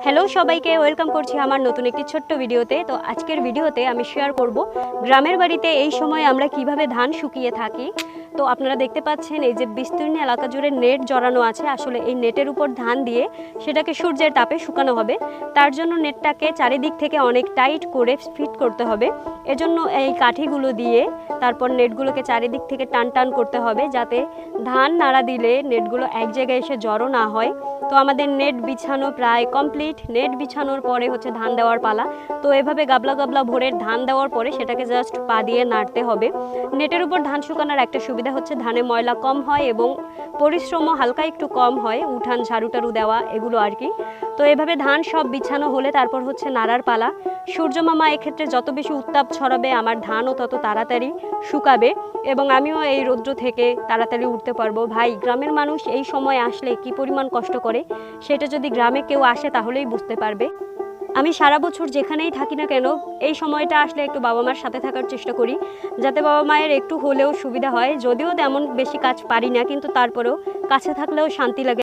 Hello সবাইকে welcome করছি আমার নতুন একটি ছোট্ট ভিডিওতে। তো আজকের ভিডিওতে আমি শেয়ার করব গ্রামের বাড়িতে এই সময় আমরা কিভাবে ধান শুকিয়ে থাকি। তো আপনারা দেখতে পাচ্ছেন এই যে বিস্তীর্ণ এলাকা জুড়ে নেট জড়ানো আছে। আসলে এই নেটের উপর ধান দিয়ে সেটাকে সূর্যের তাপে শুকানো হবে। তার জন্য নেটটাকে চারিদিক থেকে অনেক টাইট করে ফিট করতে হবে। এজন্য এই কাঠিগুলো দিয়ে তারপর নেটগুলোকে চারিদিক থেকে টান টান করতে হবে, যাতে ধান নাড়া দিলে নেটগুলো এক জায়গায় এসে জড়ো না হয়। তো আমাদের নেট বিছানো প্রায় কমপ্লিট। নেট বিছানোর পরে হচ্ছে ধান দেওয়ার পালা। তো এভাবে গাবলা গাবলা ভোরের ধান দেওয়ার পরে সেটাকে জাস্ট পা দিয়ে নাড়তে হবে। নেটের উপর ধান শুকানোর একটা সুবিধা হচ্ছে ধানে ময়লা কম হয় এবং পরিশ্রমও হালকা একটু কম হয়, উঠান ঝাড়ু টাড়ু দেওয়া এগুলো আর কি। তো এভাবে ধান সব বিছানো হলে তারপর হচ্ছে নাড়ার পালা। সূর্য মামা এক্ষেত্রে যত বেশি উত্তাপ ছড়াবে আমার ধানও তত তাড়াতাড়ি শুকাবে এবং আমিও এই রৌদ্র থেকে তাড়াতাড়ি উঠতে পারবো। ভাই, গ্রামের মানুষ এই সময় আসলে কি পরিমাণ কষ্ট করে সেটা যদি গ্রামে কেউ আসে তাহলেই বুঝতে পারবে। আমি সারা বছর যেখানেই থাকি না কেন এই সময়টা আসলে একটু বাবা মার সাথে থাকার চেষ্টা করি, যাতে বাবা মায়ের একটু হলেও সুবিধা হয়। যদিও তেমন বেশি কাজ পারি না, কিন্তু তারপরেও কাছে থাকলেও শান্তি লাগে।